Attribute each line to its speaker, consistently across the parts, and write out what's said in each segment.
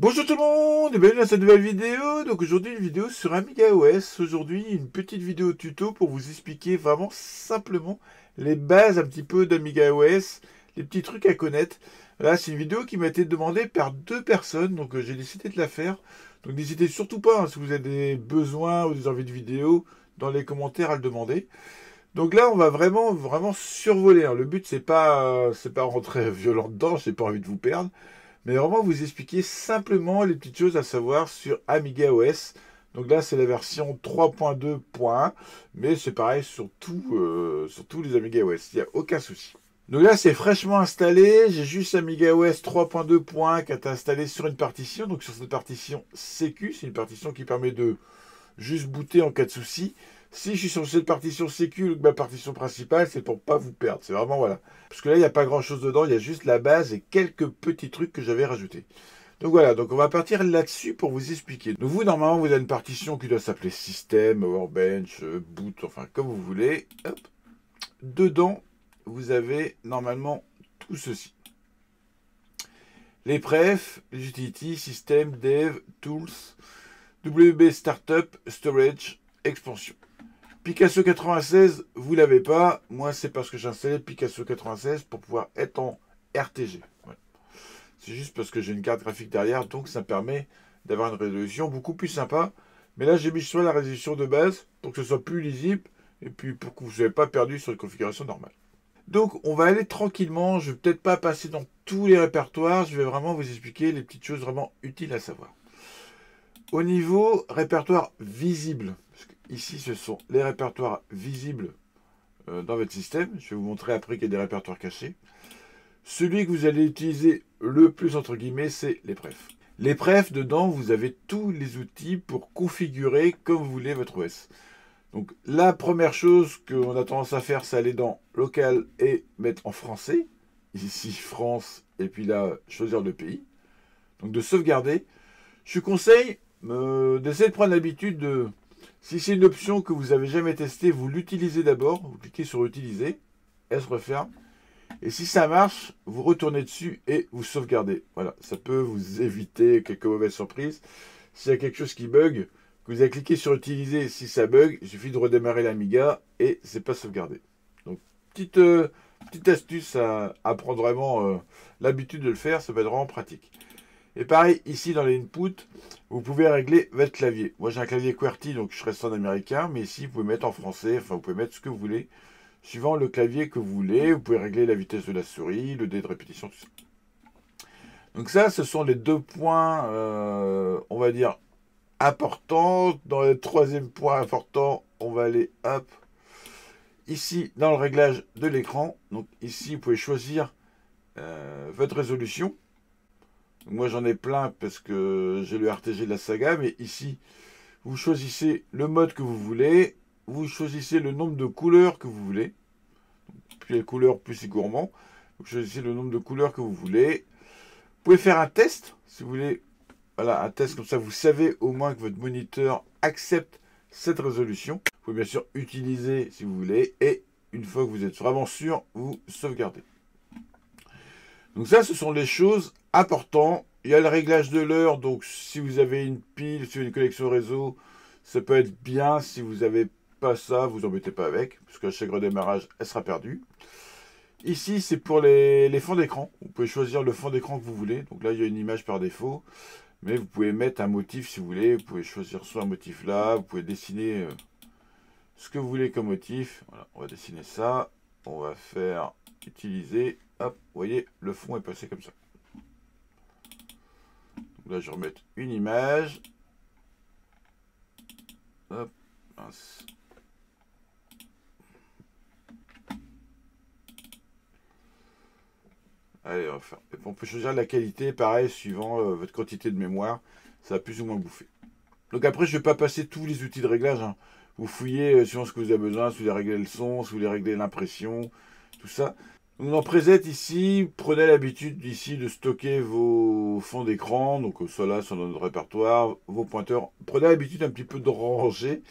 Speaker 1: Bonjour tout le monde et bienvenue dans cette nouvelle vidéo. Donc aujourd'hui une vidéo sur Amiga OS. Aujourd'hui une petite vidéo tuto pour vous expliquer vraiment simplement les bases un petit peu d'Amiga OS, les petits trucs à connaître. Là c'est une vidéo qui m'a été demandée par deux personnes, donc j'ai décidé de la faire. Donc n'hésitez surtout pas, si vous avez des besoins ou des envies de vidéo, dans les commentaires à le demander. Donc là on va vraiment survoler, hein. Le but c'est pas rentrer violent dedans, j'ai pas envie de vous perdre. Mais vraiment vous expliquer simplement les petites choses à savoir sur Amiga OS. Donc là, c'est la version 3.2.1, mais c'est pareil sur tous les Amiga OS, il n'y a aucun souci. Donc là, c'est fraîchement installé. J'ai juste Amiga OS 3.2.1 qui est installé sur une partition. Donc sur cette partition Sécu, c'est une partition qui permet de juste booter en cas de souci. Si je suis sur cette partition sécu, ma partition principale, c'est pour pas vous perdre. C'est vraiment voilà. Parce que là, il n'y a pas grand chose dedans, il y a juste la base et quelques petits trucs que j'avais rajoutés. Donc voilà, donc on va partir là-dessus pour vous expliquer. Donc vous, normalement, vous avez une partition qui doit s'appeler System, Workbench, Boot, enfin comme vous voulez. Hop. Dedans, vous avez normalement tout ceci. Les prefs, les utilities, System, Dev, Tools, WB Startup, Storage, Expansion. Picasso 96, vous l'avez pas. Moi, c'est parce que j'ai installé Picasso 96 pour pouvoir être en RTG. Voilà. C'est juste parce que j'ai une carte graphique derrière, donc ça me permet d'avoir une résolution beaucoup plus sympa. Mais là, j'ai mis sur la résolution de base pour que ce soit plus lisible et puis pour que vous ne soyez pas perdu sur une configuration normale. Donc, on va aller tranquillement. Je ne vais peut-être pas passer dans tous les répertoires. Je vais vraiment vous expliquer les petites choses vraiment utiles à savoir. Au niveau répertoire visible, ici ce sont les répertoires visibles dans votre système. Je vais vous montrer après qu'il y a des répertoires cachés. Celui que vous allez utiliser le plus entre guillemets, c'est les prefs. Les prefs, dedans, vous avez tous les outils pour configurer comme vous voulez votre OS. Donc la première chose qu'on a tendance à faire, c'est aller dans local et mettre en français. Ici France, et puis là, choisir le pays. Donc de sauvegarder. Je conseille d'essayer de prendre l'habitude de, si c'est une option que vous n'avez jamais testée, vous l'utilisez d'abord, vous cliquez sur utiliser, elle se referme, et si ça marche, vous retournez dessus et vous sauvegardez. Voilà, ça peut vous éviter quelques mauvaises surprises. S'il y a quelque chose qui bug, que vous avez cliqué sur utiliser, si ça bug, il suffit de redémarrer l'Amiga et c'est pas sauvegardé. Donc, petite astuce à prendre vraiment l'habitude de le faire, ça va être vraiment pratique. Et pareil, ici dans les inputs, vous pouvez régler votre clavier. Moi j'ai un clavier QWERTY, donc je reste en américain, mais ici vous pouvez mettre en français, enfin vous pouvez mettre ce que vous voulez, suivant le clavier que vous voulez. Vous pouvez régler la vitesse de la souris, le dé de répétition, tout ça. Donc ça, ce sont les deux points, on va dire, importants. Dans le troisième point important, on va aller, hop, ici dans le réglage de l'écran. Donc ici, vous pouvez choisir votre résolution. Moi j'en ai plein parce que j'ai le RTG de la saga, mais ici vous choisissez le mode que vous voulez, vous choisissez le nombre de couleurs que vous voulez, plus les couleurs plus c'est gourmand, vous choisissez le nombre de couleurs que vous voulez. Vous pouvez faire un test si vous voulez, voilà, un test comme ça vous savez au moins que votre moniteur accepte cette résolution. Vous pouvez bien sûr utiliser si vous voulez, et une fois que vous êtes vraiment sûr, vous sauvegardez. Donc ça, ce sont les choses importantes. Il y a le réglage de l'heure, donc si vous avez une pile, si vous avez une connexion réseau, ça peut être bien. Si vous n'avez pas ça, vous embêtez pas avec, parce qu'à chaque redémarrage, elle sera perdue. Ici, c'est pour les fonds d'écran. Vous pouvez choisir le fond d'écran que vous voulez. Donc là, il y a une image par défaut, mais vous pouvez mettre un motif si vous voulez. Vous pouvez choisir soit un motif là, vous pouvez dessiner ce que vous voulez comme motif. Voilà, on va dessiner ça. On va faire utiliser. Hop, vous voyez, le fond est passé comme ça. Donc là, je vais remettre une image. Hop, mince. Allez, on va faire. On peut choisir la qualité, pareil, suivant votre quantité de mémoire. Ça va plus ou moins bouffer. Donc après, je ne vais pas passer tous les outils de réglage, hein. Vous fouillez suivant ce que vous avez besoin, si vous voulez régler le son, si vous voulez régler l'impression, tout ça. Donc dans Preset ici, prenez l'habitude ici de stocker vos fonds d'écran, donc soit là, soit dans notre répertoire, vos pointeurs. Prenez l'habitude un petit peu de ranger,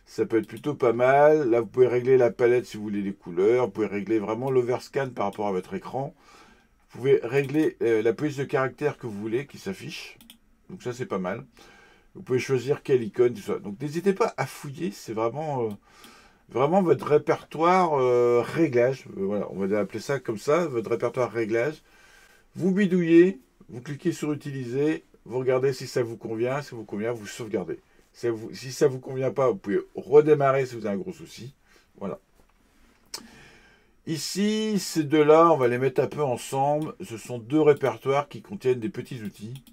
Speaker 1: ça peut être plutôt pas mal. Là, vous pouvez régler la palette si vous voulez les couleurs, vous pouvez régler vraiment l'overscan par rapport à votre écran. Vous pouvez régler la police de caractère que vous voulez qui s'affiche. Donc ça, c'est pas mal. Vous pouvez choisir quelle icône, tout ça. Donc n'hésitez pas à fouiller, c'est vraiment, vraiment votre répertoire réglage. Voilà, on va appeler ça comme ça, votre répertoire réglage. Vous bidouillez, vous cliquez sur utiliser, vous regardez si ça vous convient, si ça vous convient, vous sauvegardez. Si ça vous convient pas, vous pouvez redémarrer si vous avez un gros souci. Voilà. Ici, ces deux-là, on va les mettre un peu ensemble. Ce sont deux répertoires qui contiennent des petits outils.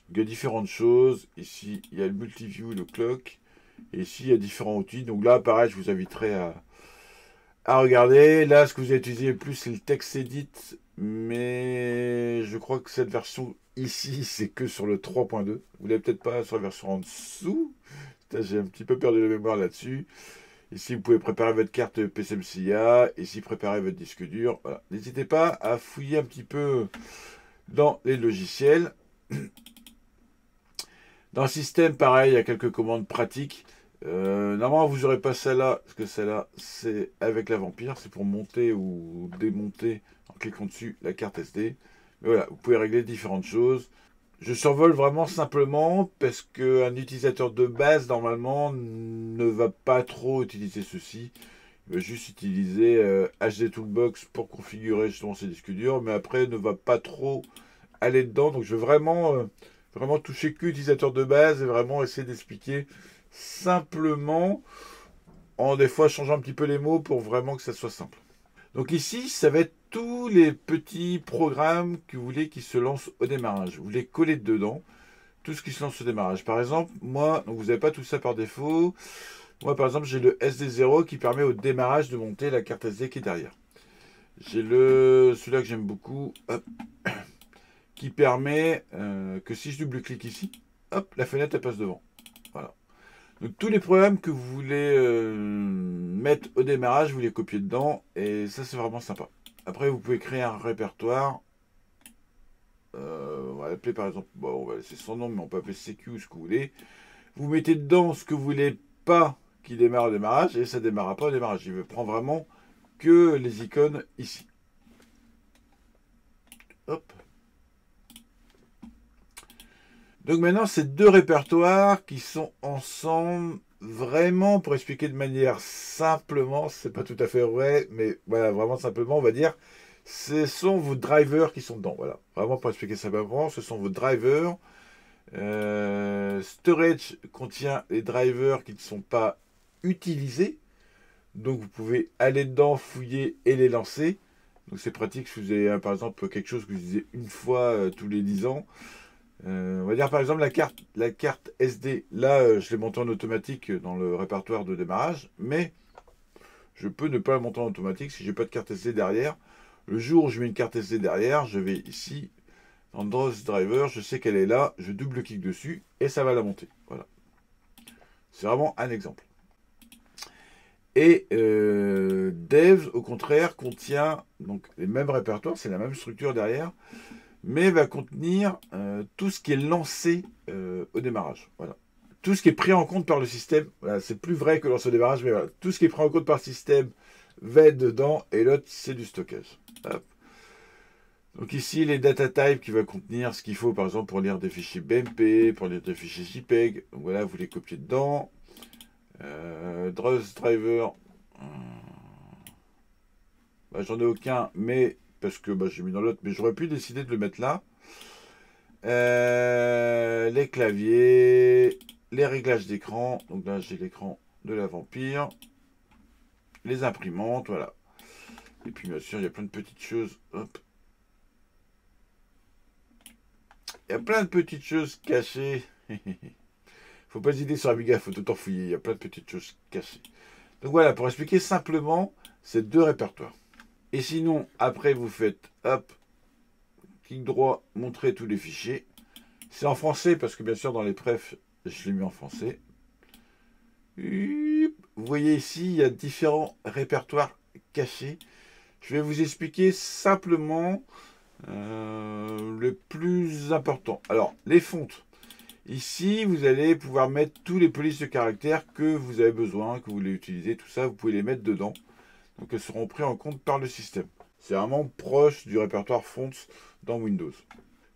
Speaker 1: Il y a différentes choses. Ici, il y a le multiview, le clock. Et ici, il y a différents outils. Donc là, pareil, je vous inviterai à regarder. Là, ce que vous allez utiliser le plus, c'est le TextEdit. Mais je crois que cette version ici, c'est que sur le 3.2. Vous l'avez peut-être pas sur la version en dessous. J'ai un petit peu perdu la mémoire là-dessus. Ici, vous pouvez préparer votre carte PCMCIA. Ici, préparer votre disque dur. Voilà. N'hésitez pas à fouiller un petit peu dans les logiciels. Dans le système, pareil, il y a quelques commandes pratiques. Normalement, vous n'aurez pas celle-là, parce que celle-là, c'est avec la Vampire. C'est pour monter ou démonter, en cliquant dessus, la carte SD. Mais voilà, vous pouvez régler différentes choses. Je survole vraiment simplement parce qu'un utilisateur de base, normalement, ne va pas trop utiliser ceci. Il va juste utiliser HD Toolbox pour configurer justement ses disques durs, mais après, ne va pas trop aller dedans. Donc, je vais vraiment toucher que l'utilisateur de base et vraiment essayer d'expliquer simplement, en des fois changeant un petit peu les mots pour vraiment que ça soit simple. Donc ici, ça va être tous les petits programmes que vous voulez qui se lancent au démarrage. Vous les collez dedans, tout ce qui se lance au démarrage. Par exemple, moi, donc vous n'avez pas tout ça par défaut. Moi, par exemple, j'ai le SD0 qui permet au démarrage de monter la carte SD qui est derrière. J'ai celui-là que j'aime beaucoup, hop, qui permet que si je double-clique ici, hop, la fenêtre elle passe devant. Voilà. Donc tous les programmes que vous voulez mettre au démarrage, vous les copiez dedans et ça c'est vraiment sympa. Après vous pouvez créer un répertoire. On va l'appeler par exemple, bon, on va laisser son nom, mais on peut appeler CQ ou ce que vous voulez. Vous mettez dedans ce que vous voulez pas qui démarre au démarrage et ça ne démarrera pas au démarrage. Il prend vraiment que les icônes ici. Hop. Donc maintenant, c'est deux répertoires qui sont ensemble vraiment pour expliquer de manière simplement, c'est pas tout à fait vrai, mais voilà, vraiment simplement, on va dire, ce sont vos drivers qui sont dedans. Voilà, vraiment pour expliquer simplement, ce sont vos drivers. Storage contient les drivers qui ne sont pas utilisés, donc vous pouvez aller dedans, fouiller et les lancer. Donc c'est pratique si vous avez par exemple quelque chose que vous utilisez une fois tous les 10 ans. On va dire par exemple la carte SD, là je l'ai montée en automatique dans le répertoire de démarrage, mais je peux ne pas la monter en automatique si j'ai pas de carte SD derrière. Le jour où je mets une carte SD derrière, je vais ici dans Draws Driver, je sais qu'elle est là, je double-clique dessus et ça va la monter. Voilà. C'est vraiment un exemple. Et Devs, au contraire, contient donc les mêmes répertoires, c'est la même structure derrière, mais va contenir tout ce qui est lancé au démarrage. Voilà. Tout ce qui est pris en compte par le système, voilà, c'est plus vrai que lancé au démarrage, mais voilà, tout ce qui est pris en compte par le système va être dedans, et l'autre, c'est du stockage. Hop. Donc ici, les data types qui va contenir ce qu'il faut, par exemple, pour lire des fichiers BMP, pour lire des fichiers JPEG. Donc voilà, vous les copiez dedans. Draws Driver. Bah, j'en ai aucun, mais parce que bah, j'ai mis dans l'autre, mais j'aurais pu décider de le mettre là. Les claviers, les réglages d'écran. Donc là, j'ai l'écran de la Vampire. Les imprimantes, voilà. Et puis bien sûr, il y a plein de petites choses. Hop. Il y a plein de petites choses cachées. Faut pas hésiter sur Amiga, faut tout en fouiller. Il y a plein de petites choses cachées. Donc voilà, pour expliquer simplement ces deux répertoires. Et sinon, après, vous faites hop, clic droit, montrer tous les fichiers. C'est en français parce que bien sûr, dans les prefs, je l'ai mis en français. Vous voyez ici, il y a différents répertoires cachés. Je vais vous expliquer simplement le plus important. Alors, les fontes. Ici, vous allez pouvoir mettre tous les polices de caractères que vous avez besoin, que vous voulez utiliser, tout ça, vous pouvez les mettre dedans. Donc, elles seront prises en compte par le système. C'est vraiment proche du répertoire fonts dans Windows.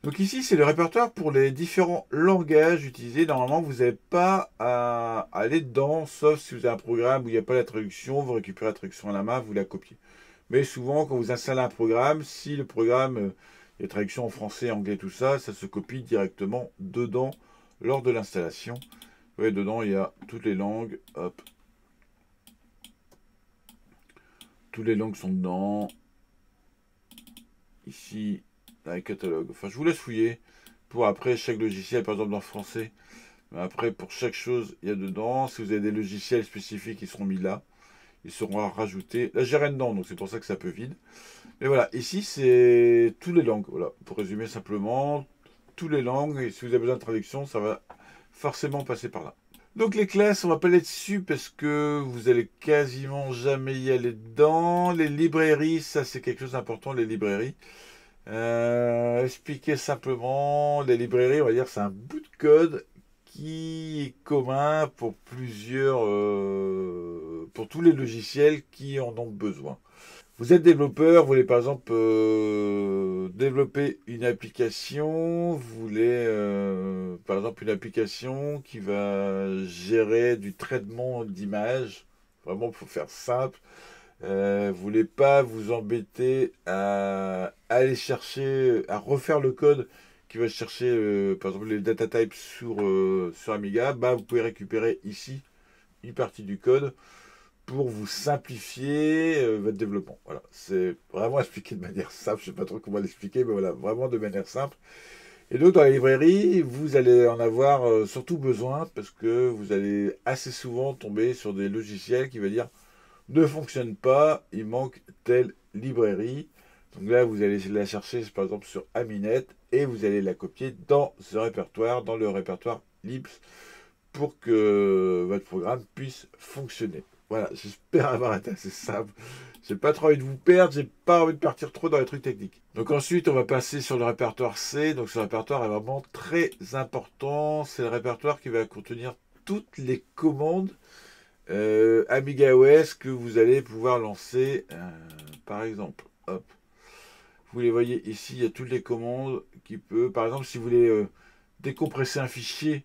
Speaker 1: Donc ici, c'est le répertoire pour les différents langages utilisés. Normalement, vous n'avez pas à aller dedans, sauf si vous avez un programme où il n'y a pas la traduction, vous récupérez la traduction à la main, vous la copiez. Mais souvent, quand vous installez un programme, si le programme, il y a traduction en français, anglais, tout ça, ça se copie directement dedans lors de l'installation. Vous voyez, dedans, il y a toutes les langues. Hop. Toutes les langues sont dedans. Ici, dans les catalogues. Enfin, je vous laisse fouiller pour après chaque logiciel, par exemple dans le français. Après, pour chaque chose, il y a dedans. Si vous avez des logiciels spécifiques, ils seront mis là. Ils seront rajoutés. Là, j'ai rien dedans, donc c'est pour ça que c'est un peu vide. Mais voilà, ici, c'est toutes les langues. Voilà, pour résumer simplement, toutes les langues. Et si vous avez besoin de traduction, ça va forcément passer par là. Donc les classes, on va pas aller dessus parce que vous allez quasiment jamais y aller dedans. Les librairies, ça c'est quelque chose d'important, les librairies. Expliquer simplement, les librairies, on va dire, c'est un bout de code qui est commun pour pour tous les logiciels qui en ont besoin. Vous êtes développeur, vous voulez par exemple développer une application, vous voulez par exemple une application qui va gérer du traitement d'images, vraiment pour faire simple. Vous voulez pas vous embêter à aller chercher, à refaire le code qui va chercher par exemple les data types sur Amiga, bah, vous pouvez récupérer ici une partie du code pour vous simplifier votre développement. Voilà, c'est vraiment expliqué de manière simple. Je ne sais pas trop comment l'expliquer, mais voilà, vraiment de manière simple. Et donc dans la librairie, vous allez en avoir surtout besoin parce que vous allez assez souvent tomber sur des logiciels qui vont dire ne fonctionne pas, il manque telle librairie. Donc là, vous allez la chercher par exemple sur Aminet et vous allez la copier dans ce répertoire, dans le répertoire libs pour que votre programme puisse fonctionner. Voilà, j'espère avoir été assez simple. J'ai pas trop envie de vous perdre, j'ai pas envie de partir trop dans les trucs techniques. Donc ensuite, on va passer sur le répertoire C. Donc ce répertoire est vraiment très important. C'est le répertoire qui va contenir toutes les commandes Amiga OS que vous allez pouvoir lancer. Par exemple, hop. Vous les voyez ici, il y a toutes les commandes qui peuvent. Par exemple, si vous voulez décompresser un fichier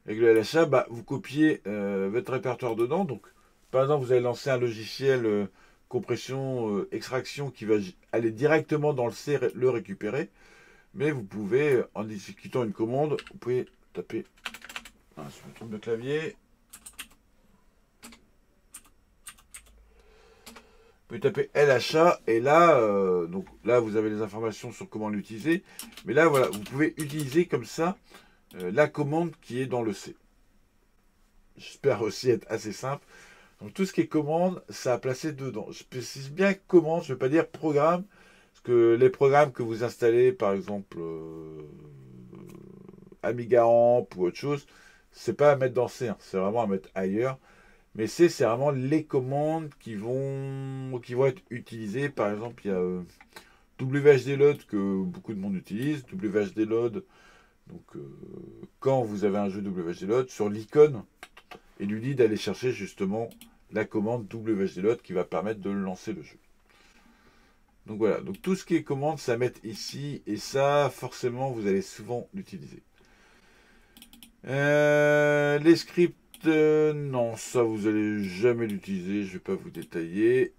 Speaker 1: avec le LHA, bah, vous copiez votre répertoire dedans. Donc, par exemple, vous allez lancer un logiciel compression, extraction qui va aller directement dans le C, le récupérer. Mais vous pouvez, en exécutant une commande, vous pouvez taper. Ah, si je me trompe de clavier. Vous pouvez taper LHA et là, donc là, vous avez les informations sur comment l'utiliser. Mais là, voilà, vous pouvez utiliser comme ça la commande qui est dans le C. J'espère aussi être assez simple. Donc tout ce qui est commande, ça a placé dedans. Je précise bien commande, je ne veux pas dire programme, parce que les programmes que vous installez, par exemple Amiga Amp ou autre chose, c'est pas à mettre dans C, hein, c'est vraiment à mettre ailleurs. Mais c'est vraiment les commandes qui vont être utilisées. Par exemple, il y a WHDLoad que beaucoup de monde utilise. WHDLoad, donc quand vous avez un jeu WHDLoad, sur l'icône, il lui dit d'aller chercher justement la commande WHDLoad qui va permettre de lancer le jeu. Donc voilà, donc tout ce qui est commande, ça met ici, et ça, forcément, vous allez souvent l'utiliser. Les scripts, non, ça, vous allez jamais l'utiliser, je ne vais pas vous détailler.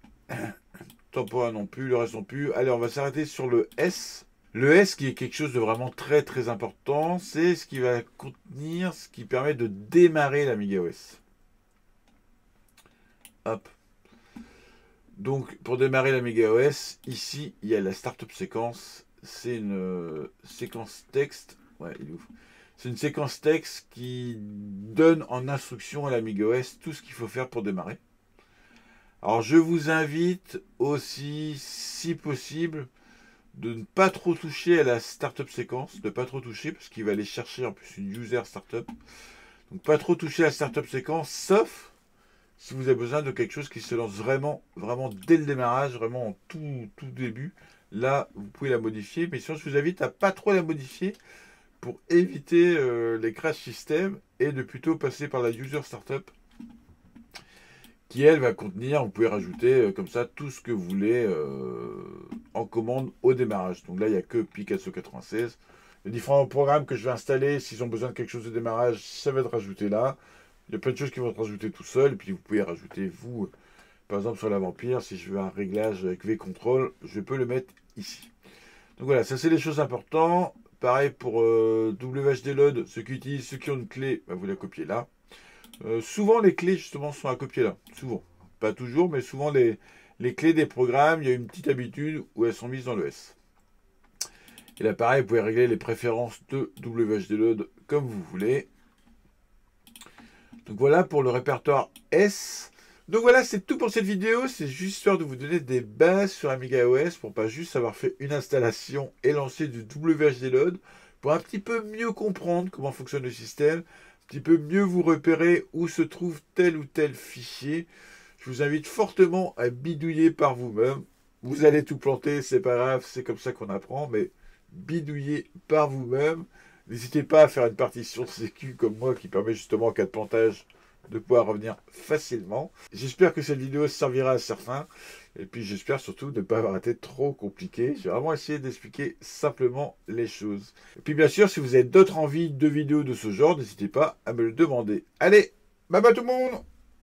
Speaker 1: Tempora non plus, le reste non plus. Allez, on va s'arrêter sur le S. Le S qui est quelque chose de vraiment très très important, c'est ce qui va contenir, ce qui permet de démarrer l'Amiga OS. Hop. Donc pour démarrer l'Amiga OS, ici il y a la startup séquence. C'est une séquence texte. Ouais, il est ouf. C'est une séquence texte qui donne en instruction à l'Amiga OS tout ce qu'il faut faire pour démarrer. Alors je vous invite aussi, si possible, de ne pas trop toucher à la startup séquence, de ne pas trop toucher parce qu'il va aller chercher en plus une user startup. Donc pas trop toucher à la startup séquence, sauf si vous avez besoin de quelque chose qui se lance vraiment, vraiment dès le démarrage, vraiment en tout début. Là, vous pouvez la modifier, mais sinon je vous invite à pas trop la modifier pour éviter les crash system et de plutôt passer par la user startup qui elle va contenir, vous pouvez rajouter comme ça tout ce que vous voulez en commande au démarrage. Donc là il n'y a que Picasso 96, Les différents programmes que je vais installer, s'ils ont besoin de quelque chose de démarrage, ça va être rajouté là. Il y a plein de choses qui vont être rajoutées tout seul. Et puis vous pouvez rajouter, vous, par exemple sur la Vampire, si je veux un réglage avec V-Control, je peux le mettre ici. Donc voilà, ça c'est les choses importantes. Pareil pour WHD Load, ceux qui ont une clé, bah, vous la copiez là. Souvent les clés justement sont à copier là. Souvent. Pas toujours, mais souvent les clés des programmes, il y a une petite habitude où elles sont mises dans le S. Et là pareil, vous pouvez régler les préférences de WHD Load comme vous voulez. Donc voilà pour le répertoire S. Donc voilà, c'est tout pour cette vidéo. C'est juste histoire de vous donner des bases sur Amiga OS pour pas juste avoir fait une installation et lancer du WHD Load, pour un petit peu mieux comprendre comment fonctionne le système, un petit peu mieux vous repérer où se trouve tel ou tel fichier. Je vous invite fortement à bidouiller par vous-même. Vous allez tout planter, c'est pas grave, c'est comme ça qu'on apprend, mais bidouiller par vous-même. N'hésitez pas à faire une partition sécu comme moi qui permet justement en cas de plantage de pouvoir revenir facilement. J'espère que cette vidéo servira à certains. Et puis j'espère surtout ne pas avoir été trop compliqué. J'ai vraiment essayé d'expliquer simplement les choses. Et puis bien sûr, si vous avez d'autres envies de vidéos de ce genre, n'hésitez pas à me le demander. Allez, bye bye tout le monde!